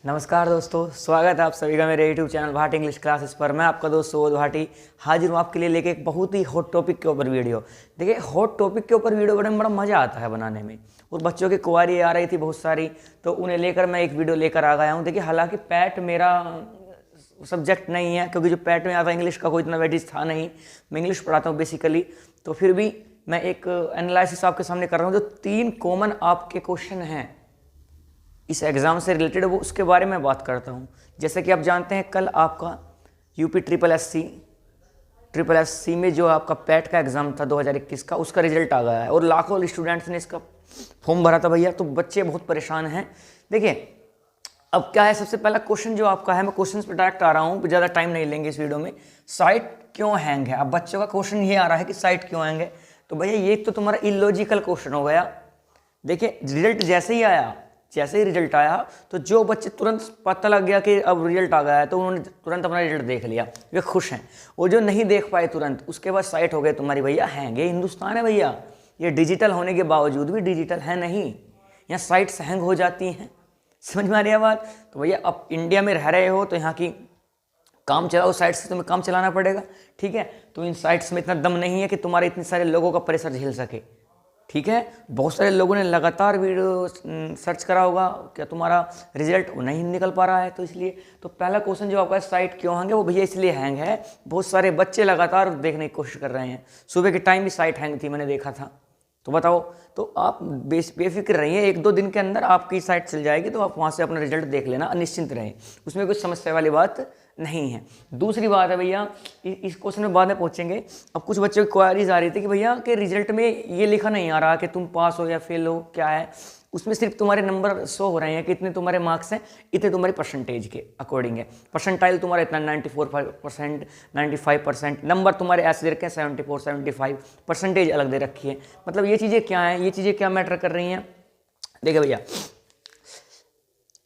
नमस्कार दोस्तों, स्वागत है आप सभी का मेरे YouTube channel Bhati English classes पर। मैं आपका दोस्त सुबोध भाटी हाजिर हूँ आपके लिए लेके एक बहुत ही हॉट टॉपिक के ऊपर वीडियो। देखिए, हॉट टॉपिक के ऊपर वीडियो बनाने में बड़ा मज़ा आता है बनाने में, और बच्चों की क्वारी आ रही थी बहुत सारी, तो उन्हें लेकर मैं एक वीडियो लेकर आ गया हूँ। देखिए, हालांकि पैट मेरा सब्जेक्ट नहीं है, क्योंकि जो पैट में आता है इंग्लिश का कोई इतना वेटेज था नहीं। मैं इंग्लिश पढ़ाता हूँ बेसिकली, तो फिर भी मैं एक एनालिसिस आपके सामने कर रहा हूँ। जो 3 कॉमन आपके क्वेश्चन हैं इस एग्ज़ाम से रिलेटेड, वो उसके बारे में बात करता हूँ। जैसे कि आप जानते हैं, कल आपका यूपी ट्रिपल एस सी में जो आपका पैट का एग्ज़ाम था 2021 का, उसका रिजल्ट आ गया है और लाखों स्टूडेंट्स ने इसका फॉर्म भरा था भैया। तो बच्चे बहुत परेशान हैं। देखिए, अब क्या है, सबसे पहला क्वेश्चन जो आपका है, मैं क्वेश्चन पर डायरेक्ट आ रहा हूँ, ज़्यादा टाइम नहीं लेंगे इस वीडियो में। साइट क्यों हैंग है? अब बच्चों का क्वेश्चन ये आ रहा है कि साइट क्यों हैंग है। तो भैया, ये तो तुम्हारा इलॉजिकल क्वेश्चन हो गया। देखिए, रिजल्ट जैसे ही रिजल्ट आया तो जो बच्चे तुरंत पता लग गया कि अब रिजल्ट आ गया है, तो उन्होंने तुरंत अपना रिजल्ट देख लिया, वे खुश हैं। वो जो नहीं देख पाए तुरंत, उसके बाद साइट हो गए तुम्हारी भैया हैंग। ये हिंदुस्तान है भैया, ये डिजिटल होने के बावजूद भी डिजिटल है नहीं। यहाँ साइट्स हैंग हो जाती हैं। समझ में आ रही है बात? तो भैया, अब इंडिया में रह रहे हो तो यहाँ की काम चलाओ, साइट्स से तुम्हें काम चलाना पड़ेगा। ठीक है, तो इन साइट्स में इतना दम नहीं है कि तुम्हारे इतने सारे लोगों का प्रेशर झेल सके। ठीक है, बहुत सारे लोगों ने लगातार वीडियो सर्च करा होगा, क्या तुम्हारा रिजल्ट नहीं निकल पा रहा है, तो इसलिए। तो पहला क्वेश्चन जो आपका साइट क्यों हैंग है, वो भैया इसलिए हैंग है, बहुत सारे बच्चे लगातार देखने की कोशिश कर रहे हैं। सुबह के टाइम भी साइट हैंग थी, मैंने देखा था। तो बताओ, तो आप बेफिक्र रहिए, 1-2 दिन के अंदर आपकी साइट चल जाएगी, तो आप वहाँ से अपना रिजल्ट देख लेना, निश्चिंत रहें, उसमें कुछ समस्या वाली बात नहीं है। दूसरी बात है भैया, इस क्वेश्चन में बाद में पहुँचेंगे। अब कुछ बच्चों की क्वारीज आ रही थी कि भैया के रिजल्ट में ये लिखा नहीं आ रहा कि तुम पास हो या फेल हो, क्या है उसमें, सिर्फ तुम्हारे नंबर शो हो रहे हैं कि इतने तुम्हारे मार्क्स हैं, इतने तुम्हारी परसेंटेज के अकॉर्डिंग है। परसेंटाइल तुम्हारा इतना 94%, 95%, नंबर तुम्हारे ऐसे दे रखे हैं 74, 75, परसेंटेज अलग दे रखी है। मतलब ये चीज़ें क्या हैं, ये चीज़ें क्या मैटर कर रही हैं? देखिए भैया,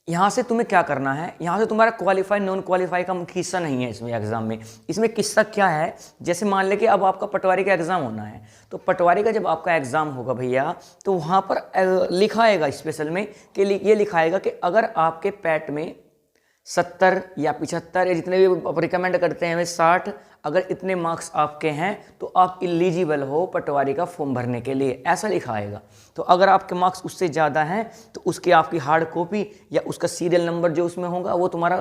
यहाँ से तुम्हें क्या करना है, यहाँ से तुम्हारा क्वालिफाई नॉन क्वालिफाई का मुख्य हिस्सा नहीं है इसमें एग्जाम में। इसमें किस्सा क्या है, जैसे मान ले कि अब आपका पटवारी का एग्जाम होना है, तो पटवारी का जब आपका एग्जाम होगा भैया, तो वहाँ पर लिखाएगा स्पेशल में कि ये लिखाएगा कि अगर आपके पैट में 70 या 75 या जितने भी रिकमेंड करते हैं 60, अगर इतने मार्क्स आपके हैं तो आप इलिजिबल हो पटवारी का फॉर्म भरने के लिए, ऐसा लिखा आएगा। तो अगर आपके मार्क्स उससे ज़्यादा हैं तो उसकी आपकी हार्ड कॉपी या उसका सीरियल नंबर जो उसमें होगा वो तुम्हारा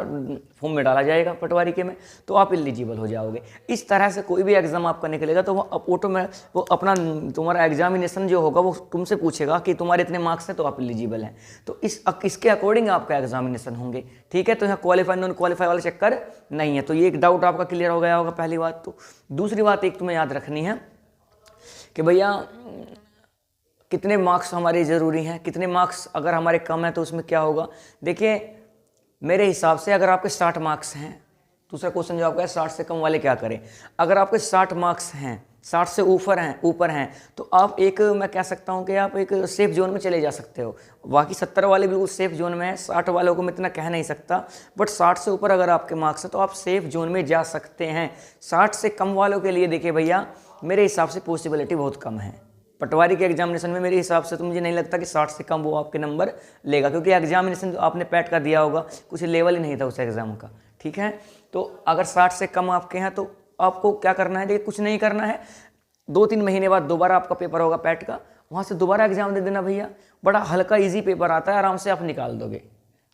फॉर्म में डाला जाएगा पटवारी के में, तो आप इलिजिबल हो जाओगे। इस तरह से कोई भी एग्ज़ाम आपका निकलेगा तो वो ऑटो में वो अपना तुम्हारा एग्जामिनेशन जो होगा वो तुमसे पूछेगा कि तुम्हारे इतने मार्क्स हैं तो आप इलिजिबल हैं। तो इसके अकॉर्डिंग आपका एग्जामिनेशन होंगे। ठीक है, तो यहाँ क्वालिफाई नॉन क्वालिफाई वाला चक्कर नहीं है। तो ये एक डाउट आपका क्लियर हो गया होगा, पहली बात। तो दूसरी बात एक तुम्हें याद रखनी है कि भैया कितने मार्क्स हमारे ज़रूरी हैं, कितने मार्क्स अगर हमारे कम है तो उसमें क्या होगा। देखिए, मेरे हिसाब से अगर आपके 60 मार्क्स हैं, दूसरा क्वेश्चन जो आपका है 60 से कम वाले क्या करें। अगर आपके 60 मार्क्स हैं, 60 से ऊपर हैं तो आप एक, मैं कह सकता हूं कि आप एक सेफ जोन में चले जा सकते हो। बाकी 70 वाले बिल्कुल सेफ जोन में है, 60 वालों को मैं इतना कह नहीं सकता, बट 60 से ऊपर अगर आपके मार्क्स हैं तो आप सेफ जोन में जा सकते हैं। 60 से कम वालों के लिए देखिए भैया, मेरे हिसाब से पॉसिबिलिटी बहुत कम है पटवारी के एग्जामिनेशन में। मेरे हिसाब से तो मुझे नहीं लगता कि 60 से कम वो आपके नंबर लेगा, क्योंकि एग्जामिनेशन जो आपने पैट का दिया होगा कुछ लेवल ही नहीं था उस एग्ज़ाम का। ठीक है, तो अगर 60 से कम आपके हैं तो आपको क्या करना है, देखिए कुछ नहीं करना है, 2-3 महीने बाद दोबारा आपका पेपर होगा पैट का, वहाँ से दोबारा एग्जाम दे देना भैया। बड़ा हल्का ईजी पेपर आता है, आराम से आप निकाल दोगे।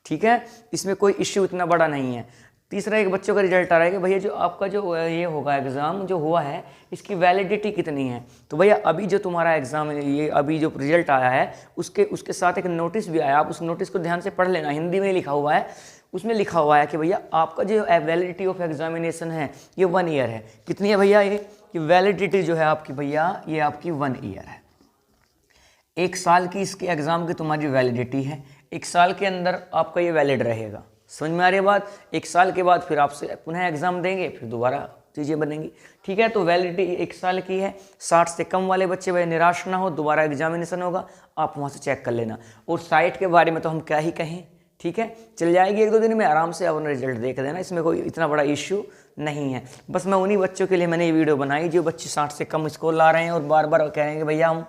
ठीक है, इसमें कोई इश्यू इतना बड़ा नहीं है। तीसरा, एक बच्चों का रिजल्ट आ रहा है कि भैया जो आपका जो ये होगा एग्ज़ाम जो हुआ है, इसकी वैलिडिटी कितनी है। तो भैया अभी जो तुम्हारा एग्ज़ाम है, ये अभी जो रिजल्ट आया है, उसके साथ एक नोटिस भी आया, आप उस नोटिस को ध्यान से पढ़ लेना, हिंदी में लिखा हुआ है। उसमें लिखा हुआ है कि भैया आपका जो वैलिडिटी ऑफ एग्जामिनेशन है ये 1 ईयर है। कितनी है भैया ये कि वैलिडिटी जो है आपकी भैया, ये आपकी 1 ईयर है। 1 साल की इसके एग्ज़ाम की तुम्हारी वैलिडिटी है, 1 साल के अंदर आपका ये वैलिड रहेगा। समझ में आ रही है बात? 1 साल के बाद फिर आपसे पुनः एग्ज़ाम देंगे, फिर दोबारा चीज़ें बनेंगी। ठीक है, तो वैलिडिटी 1 साल की है। 60 से कम वाले बच्चे भाई निराश ना हो, दोबारा एग्जामिनेशन होगा, आप वहाँ से चेक कर लेना। और साइट के बारे में तो हम क्या ही कहें। ठीक है, चल जाएगी 1-2 दिन में, आराम से अपना रिजल्ट देख देना, इसमें कोई इतना बड़ा इश्यू नहीं है। बस मैं उन्हीं बच्चों के लिए मैंने ये वीडियो बनाई जो बच्चे 60 से कम स्कोर ला रहे हैं और बार बार कह रहे हैं कि भैया हम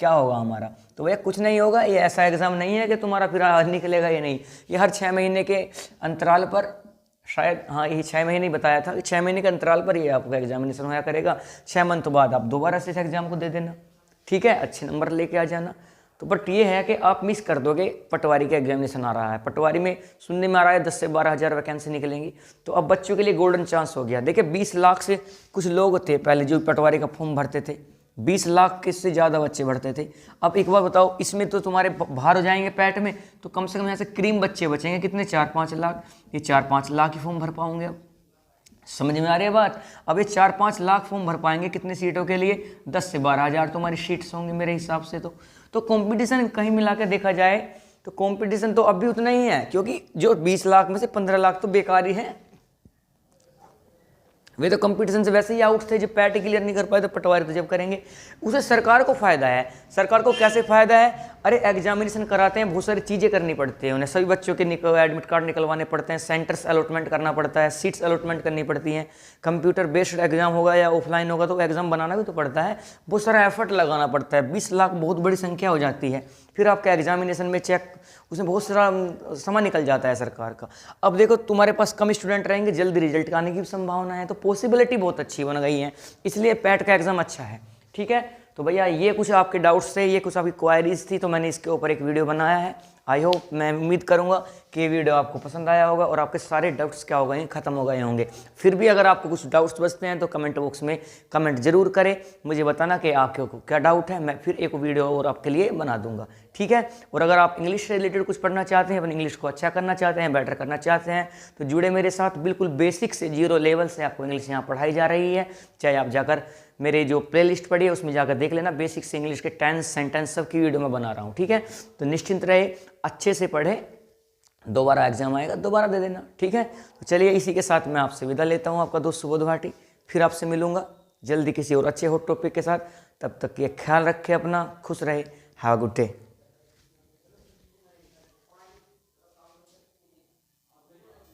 क्या होगा हमारा? तो भैया कुछ नहीं होगा। ये ऐसा एग्ज़ाम नहीं है कि तुम्हारा फिर निकलेगा, ये नहीं। ये हर 6 महीने के अंतराल पर, शायद हाँ यही 6 महीने ही बताया था, 6 महीने के अंतराल पर ये आपका एग्जामिनेशन होया करेगा। 6 मंथ बाद आप दोबारा से इस एग्ज़ाम को दे देना, ठीक है, अच्छे नंबर लेके आ जाना। तो बट ये है कि आप मिस कर दोगे, पटवारी का एग्जामिनेशन आ रहा है, पटवारी में सुनने में आ रहा है 10 से 12 हज़ार वैकेंसी निकलेंगी। तो अब बच्चों के लिए गोल्डन चांस हो गया। देखिए 20 लाख से कुछ लोग थे पहले जो पटवारी का फॉर्म भरते थे, 20 लाख के से ज़्यादा बच्चे भरते थे। अब एक बार बताओ, इसमें तो तुम्हारे बाहर हो जाएंगे पैट में, तो कम से कम यहाँ से क्रीम बच्चे बचेंगे कितने, 4-5 लाख। ये 4-5 लाख ही फॉर्म भर पाओगे। अब समझ में आ रही है बात? अब ये 4-5 लाख फॉर्म भर पाएंगे कितने सीटों के लिए, 10 से 12 हज़ार तुम्हारी सीट्स होंगी मेरे हिसाब से। तो कंपटीशन कहीं मिला के देखा जाए तो कंपटीशन तो अब भी उतना ही है, क्योंकि जो 20 लाख में से 15 लाख तो बेकार ही है। वे तो कंपटीशन से वैसे ही आउट थे, जब पैट क्लियर नहीं कर पाए तो पटवारी तो जब करेंगे। उसे सरकार को फ़ायदा है। सरकार को कैसे फ़ायदा है? अरे एग्जामिनेशन कराते हैं, बहुत सारी चीज़ें करनी पड़ती हैं उन्हें, सभी बच्चों के एडमिट कार्ड निकलवाने पड़ते हैं, सेंटर्स अलॉटमेंट करना पड़ता है, सीट्स अलॉटमेंट करनी पड़ती हैं। कंप्यूटर बेस्ड एग्जाम होगा या ऑफलाइन होगा तो एग्ज़ाम बनाना भी तो पड़ता है, बहुत सारा एफर्ट लगाना पड़ता है। 20 लाख बहुत बड़ी संख्या हो जाती है। फिर आपका एग्जामिनेशन में चेक, उसमें बहुत सारा समय निकल जाता है सरकार का। अब देखो तुम्हारे पास कम स्टूडेंट रहेंगे, जल्दी रिजल्ट आने की भी संभावना है, तो पॉसिबिलिटी बहुत अच्छी बन गई है, इसलिए पैट का एग्ज़ाम अच्छा है, ठीक है। तो भैया ये कुछ आपके डाउट्स थे, ये कुछ आपकी क्वायरीज थी, तो मैंने इसके ऊपर एक वीडियो बनाया है। आई होप, मैं उम्मीद करूंगा कि ये वीडियो आपको पसंद आया होगा और आपके सारे डाउट्स क्या हो गए, खत्म हो गए होंगे। फिर भी अगर आपको कुछ डाउट्स बचते हैं तो कमेंट बॉक्स में कमेंट जरूर करें, मुझे बताना कि आपके को क्या डाउट है, मैं फिर एक वीडियो और आपके लिए बना दूंगा, ठीक है। और अगर आप इंग्लिश से रिलेटेड कुछ पढ़ना चाहते हैं, अपनी इंग्लिश को अच्छा करना चाहते हैं, बेटर करना चाहते हैं, तो जुड़े मेरे साथ। बिल्कुल बेसिक से 0 लेवल से आपको इंग्लिश यहाँ पढ़ाई जा रही है। चाहे आप जाकर मेरे जो प्लेलिस्ट पड़ी है उसमें जाकर देख लेना, बेसिक से इंग्लिश के टेंस सेंटेंस सब की वीडियो मैं बना रहा हूँ, ठीक है। तो निश्चिंत रहे, अच्छे से पढ़े, दोबारा एग्जाम आएगा दोबारा दे देना, ठीक है। तो चलिए इसी के साथ मैं आपसे विदा लेता हूँ, आपका दोस्त सुबोध भाटी। फिर आपसे मिलूंगा जल्दी किसी और अच्छे हॉट टॉपिक के साथ। तब तक ये ख्याल रखें अपना, खुश रहे। Have a good day.